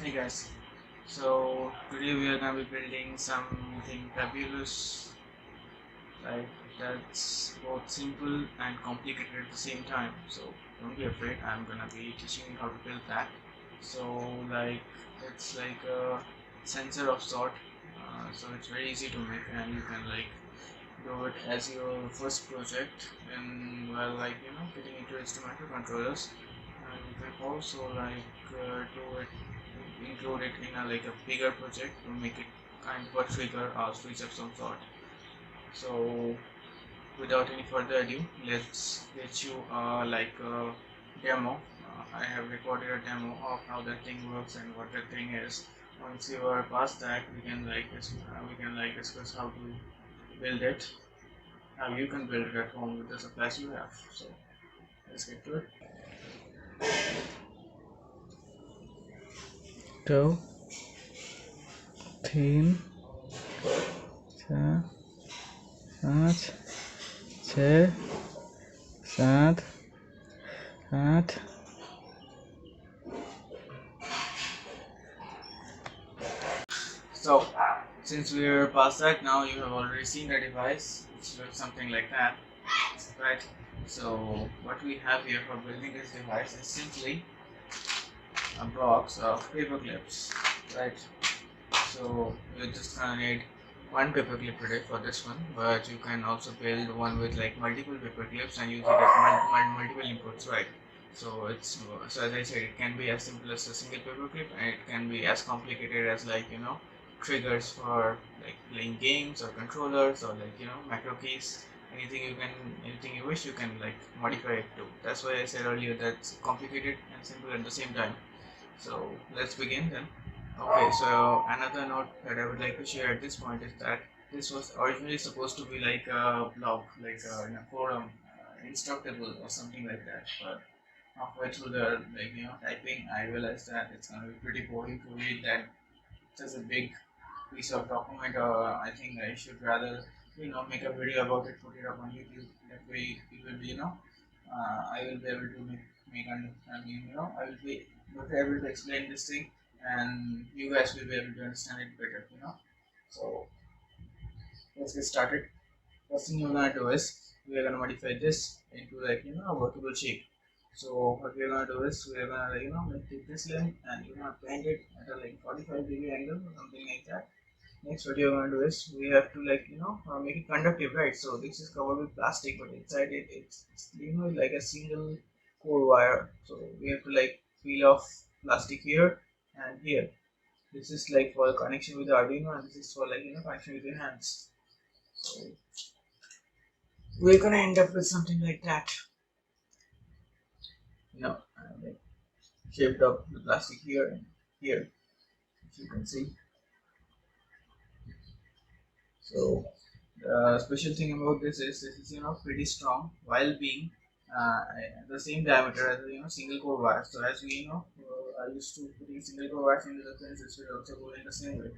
Hey guys, so today we are gonna be building something fabulous, like that's both simple and complicated at the same time. So don't be afraid, I'm gonna be teaching you how to build that. So like it's like a sensor of sort, so it's very easy to make and you can like do it as your first project and while getting into microcontrollers, and you can also do it, include it in a bigger project to make it kind of a trigger or switch of some sort. So without any further ado, let's get you a demo. I have recorded a demo of how that thing works and what that thing is. Once you are past that, we can discuss how to build it, how you can build it at home with the supplies you have. So let's get to it. दो तीन चार पाँच छः सात आठ So since we're past that, now you have already seen the device, which looks something like that, right? So what we have here for building this device is simply a box of paper clips, right? So you're just gonna need one paper clip today for this one, but you can also build one with like multiple paper clips and use it at multiple inputs, right? So so as I said, it can be as simple as a single paper clip, and it can be as complicated as triggers for like playing games or controllers or macro keys. Anything you wish, you can like modify it to. That's why I said earlier that's complicated and simple at the same time. So let's begin then. Okay, so another note that I would like to share at this point is that this was originally supposed to be like a blog, like in a forum, instructable or something like that. But halfway through the typing, I realized that it's gonna be pretty boring to read that such a big piece of document. I think I should rather make a video about it, put it up on YouTube. That way, it will be I will be able to make I mean I will be able to explain this thing, and you guys will be able to understand it better. So let's get started. First thing you're gonna do is we are gonna modify this into a workable shape. So what we're gonna do is we're gonna take this length and you're gonna bend it at a 45-degree angle or something like that. Next, what you're going to do is we have to make it conductive, right? So this is covered with plastic, but inside it's like a single core wire. So we have to like peel off plastic here and here. This is like for connection with the Arduino, and this is for connection with your hands. So we're gonna end up with something like that. Like shaped up the plastic here and here, as you can see. So the special thing about this is pretty strong while being the same diameter as single core wire. So as we I used to put in single core wires into the pins, this will also go in the same way.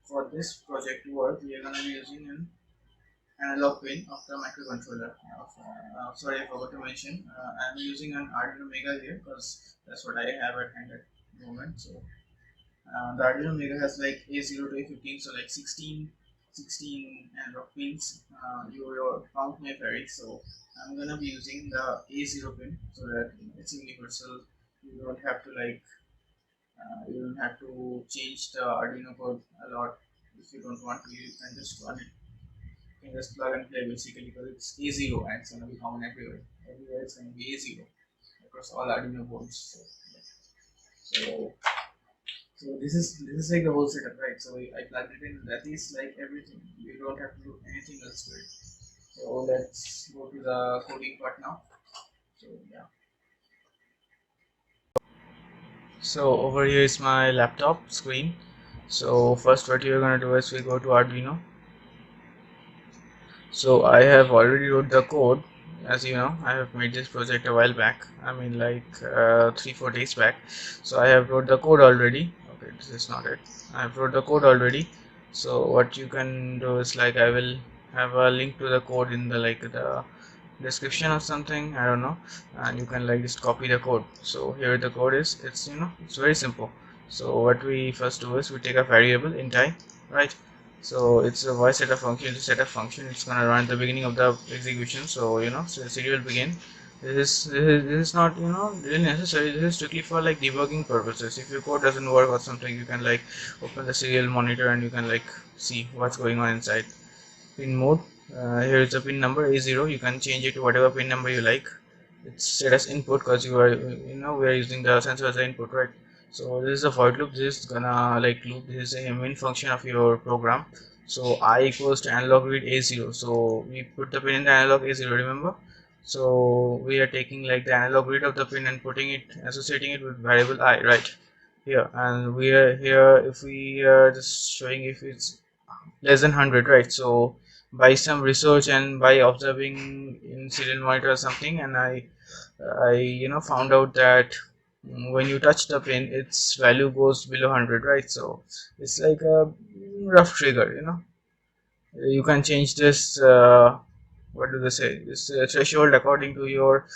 For this project to work, we are gonna be using an analog pin of the microcontroller. Sorry, I forgot to mention. I'm using an Arduino Mega here because that's what I have at hand at the moment. So the Arduino Mega has like A0 to A15, so like 16 analog pins. Your count may vary, so I'm gonna be using the A0 pin so that it's universal. You don't have to you don't have to change the Arduino code a lot. If you don't want to, you can just run it. You can just plug and play basically because it's A0 and it's gonna be common everywhere. Everywhere it's gonna be A0 across all Arduino boards. So this is like the whole setup, right? So I plugged it in. That is like everything. You don't have to do anything else to it. So let's go to the coding part now. So yeah. So over here is my laptop screen. So first what you're gonna do is we go to Arduino. So I have already wrote the code. As you know, I have made this project a while back. I mean like 3-4 days back. So I have wrote the code already. Okay, this is not it. I have wrote the code already. So what you can do is like I will have a link to the code in the description or something, I don't know, and you can like just copy the code. So here the code is, it's very simple. So what we first do is we take a variable in time, right? So it's a voice setup function, it's a setup function, it's gonna run at the beginning of the execution. So so the serial begin. This is not really necessary. This is strictly for like debugging purposes. If your code doesn't work or something, you can like open the serial monitor and you can like see what's going on inside. Pin mode, here is the pin number A0. You can change it to whatever pin number you like. It's set as input because we are using the sensor as an input, right? So this is a void loop. This is gonna like loop. This is a main function of your program. So I equals to analog read A0. So we put the pin in the analog A0, remember? So we are taking like the analog read of the pin and putting it, associating it with variable I, right here. And we are here, if we are just showing if it's less than 100, right? So by some research and by observing in serial monitor or something, and I found out that when you touch the pin, its value goes below 100, right? So it's like a rough trigger, you can change this, what do they say, this threshold according to your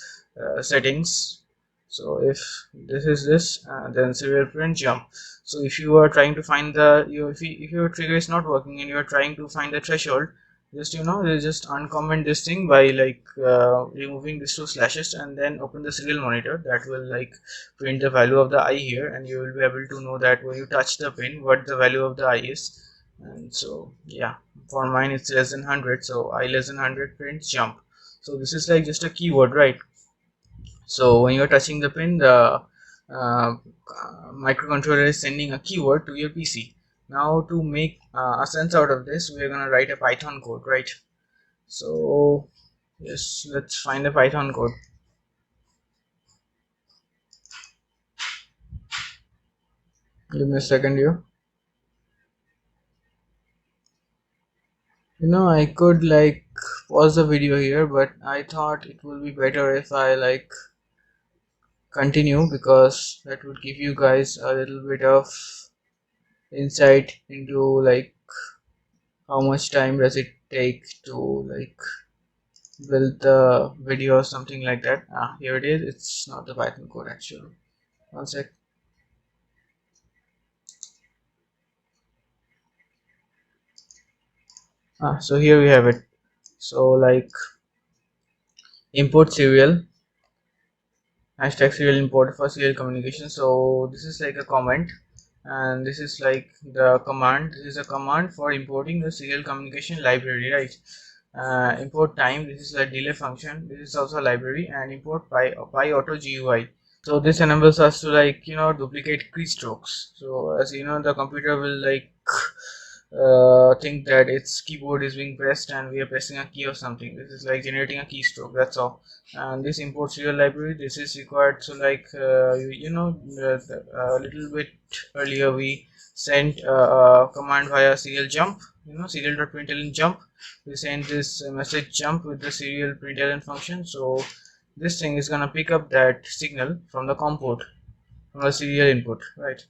settings. So if this is this, then serial print jump. So if you are trying to find the if your trigger is not working and you are trying to find the threshold, just you just uncomment this thing by like removing these two slashes and then open the serial monitor. That will like print the value of the I here, and you will be able to know that when you touch the pin what the value of the I is. And so yeah, for mine it's less than 100, so I less than 100 prints jump. So this is like just a keyword, right? So when you're touching the pin, the microcontroller is sending a keyword to your PC. Now to make a sense out of this, we're gonna write a Python code, right? So yes, let's find the Python code. Give me a second here. I could like pause the video here, but I thought it would be better if I like continue, because that would give you guys a little bit of insight into like how much time does it take to like build the video or something like that. Here it is. It's not the Python code actually. One sec. So here we have it. So like import serial, hashtag serial import for serial communication. So this is like a comment, and this is like the command. This is a command for importing the serial communication library, right? Import time, this is a delay function, this is also a library. And import auto GUI. So this enables us to like duplicate keystrokes. So as you know, the computer will like think that its keyboard is being pressed and we are pressing a key or something. This is like generating a keystroke, that's all. And this import serial library, this is required. So like a little bit earlier we sent a command via serial jump, serial.println jump. We send this message jump with the serial println function. So this thing is gonna pick up that signal from the COM port, from the serial input, right?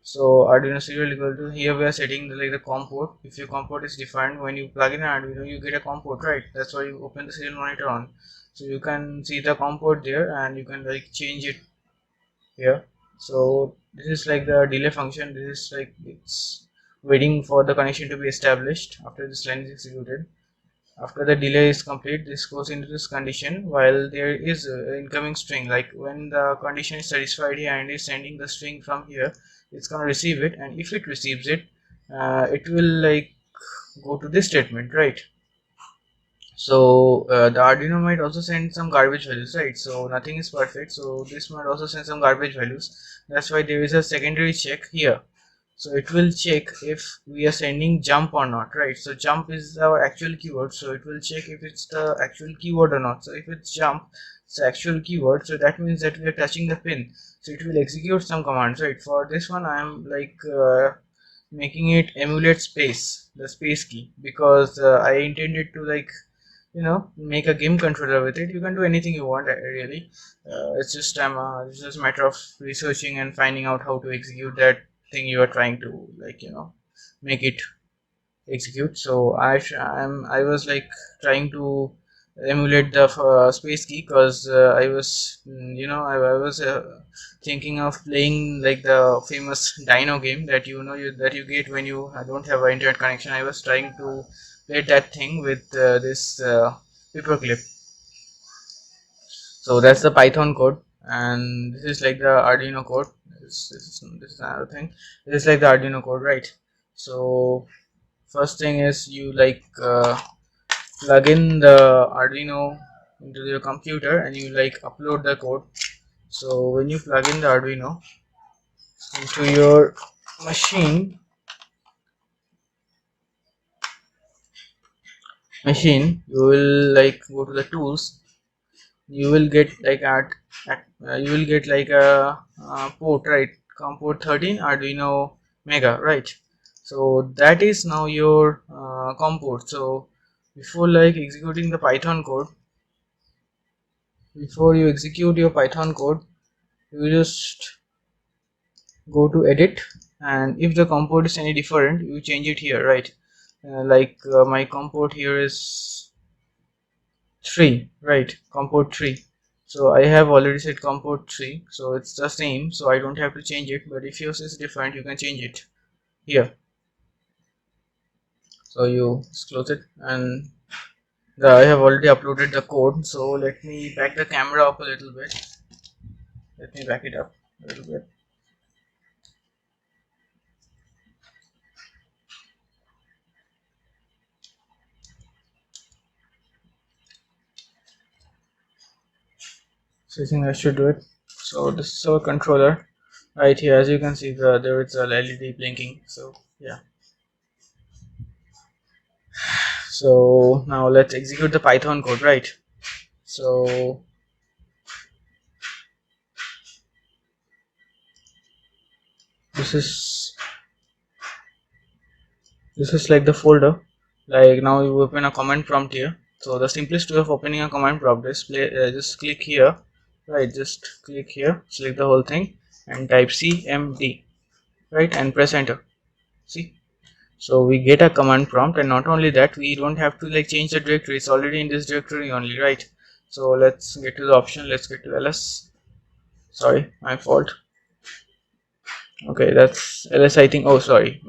So Arduino serial equal to, here we are setting like the COM port. If your COM port is defined, when you plug in an Arduino you get a COM port, right? That's why you open the serial monitor on. So you can see the COM port there and you can like change it here. So this is like the delay function. This is like it's waiting for the connection to be established after this line is executed. After the delay is complete, this goes into this condition while there is an incoming string. Like when the condition is satisfied here and is sending the string from here, it's gonna receive it, and if it receives it, it will like go to this statement, right? So the Arduino might also send some garbage values, right? So nothing is perfect, so this might also send some garbage values. That's why there is a secondary check here. So it will check if we are sending jump or not, right? So jump is our actual keyword, so it will check if it's the actual keyword or not. So if it's jump, it's the actual keyword, so that means that we are touching the pin, so it will execute some commands, right? For this one I am like making it emulate space, the space key, because I intended to like make a game controller with it. You can do anything you want, really. It's just a matter of researching and finding out how to execute that thing you are trying to like make it execute. So I was like trying to emulate the space key, because I was I was thinking of playing like the famous Dino game that that you get when you don't have an internet connection. I was trying to play that thing with this paperclip. So that's the Python code, and this is like the Arduino code. This is another thing. This is like the Arduino code, right? So first thing is you plug in the Arduino into your computer and you upload the code. So when you plug in the Arduino into your machine, you will go to the tools. You will get you will get a port, right? COM port 13 Arduino Mega, right? So that is now your COM port. So before executing the Python code, before you execute your Python code, you just go to edit, and if the COM port is any different, you change it here, right? My COM port here is 3, right? COM port 3. So I have already set COM port 3, so it's the same, so I don't have to change it. But if yours is different, you can change it here. So you just close it, and I have already uploaded the code. So let me back the camera up a little bit. Let me back it up a little bit. So I think I should do it. So this is our controller right here. As you can see, there is a LED blinking. So yeah. So now let's execute the Python code, right? So this is like the folder. Like now you open a command prompt here. So the simplest way of opening a command prompt is just click here, right? Just click here, select the whole thing, and type cmd, right, and press enter. See, so we get a command prompt, and not only that, we don't have to change the directory. It's already in this directory only, right? So let's get to the option. Let's get to ls. Sorry, my fault. Okay, that's ls. I think. Oh, sorry.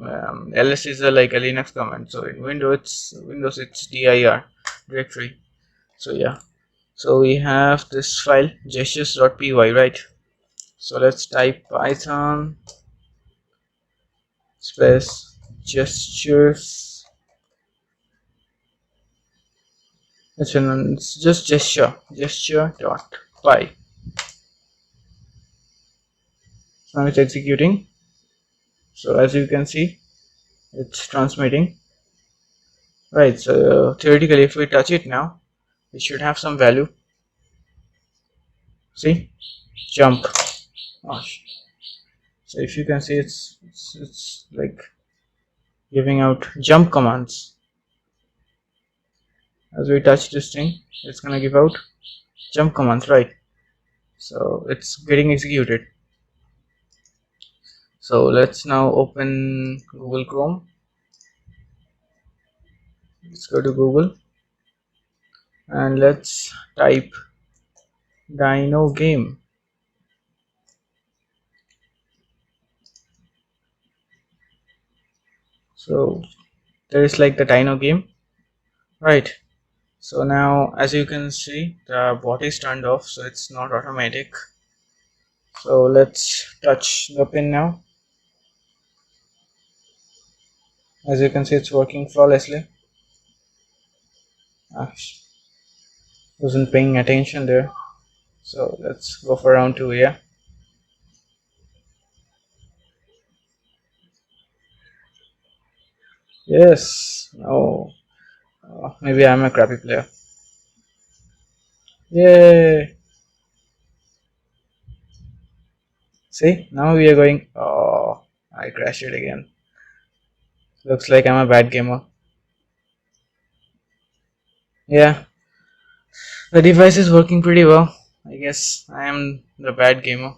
Ls is a Linux command. So in Windows it's dir directory. So yeah. So we have this file gestures.py, right? So let's type python space gestures. It's just gesture.py. Now it's executing. So as you can see, it's transmitting, right? So theoretically, if we touch it now, it should have some value. See, jump. Gosh. So if you can see, it's like giving out jump commands. As we touch this thing, it's gonna give out jump commands, right? So it's getting executed. So let's now open Google Chrome. Let's go to Google and let's type Dino game. So there is the Dino game, right? So now as you can see, the bot is turned off, so it's not automatic. So let's touch the pin now. As you can see, it's working flawlessly. Wasn't paying attention there. So let's go for round 2. Yeah, yes. No, maybe I'm a crappy player. Yay. See, now we are going. Oh, I crashed it again. Looks like I'm a bad gamer. Yeah, the device is working pretty well. I guess I am the bad gamer.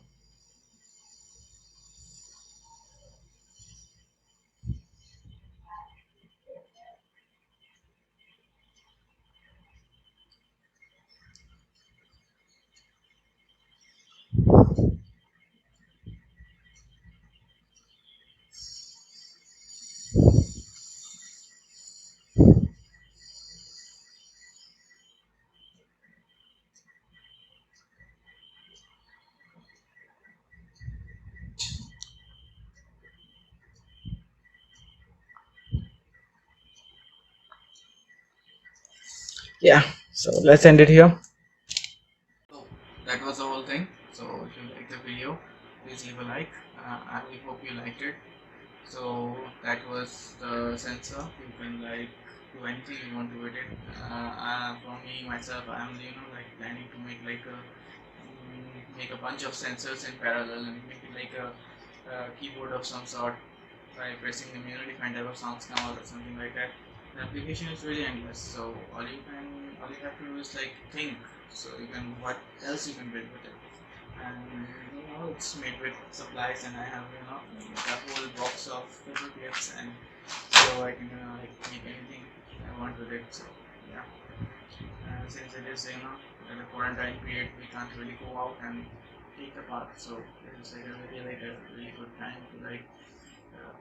Yeah, so let's end it here. So that was the whole thing. So if you like the video, please leave a like. I really hope you liked it. So that was the sensor. You can like do anything you want to with it. For me myself, I am like planning to make like make a bunch of sensors in parallel and make it like a keyboard of some sort by pressing the unifying type of sounds come out or something like that. The application is really endless. So all you have to do is like think. So you can what else you can build with it. And it's made with supplies, and I have a whole box of paper clips, and so I can like make anything I want with it. So yeah, since it is in the quarantine period, we can't really go out and take the part. So it is like a really good time to like uh,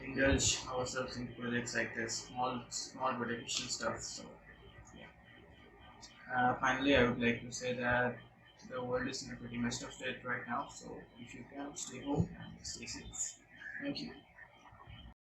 indulge ourselves in projects like this, small but efficient stuff. So yeah. Finally, I would like to say that the world is in a pretty messed up state right now. So if you can, stay home and stay safe. Thank you.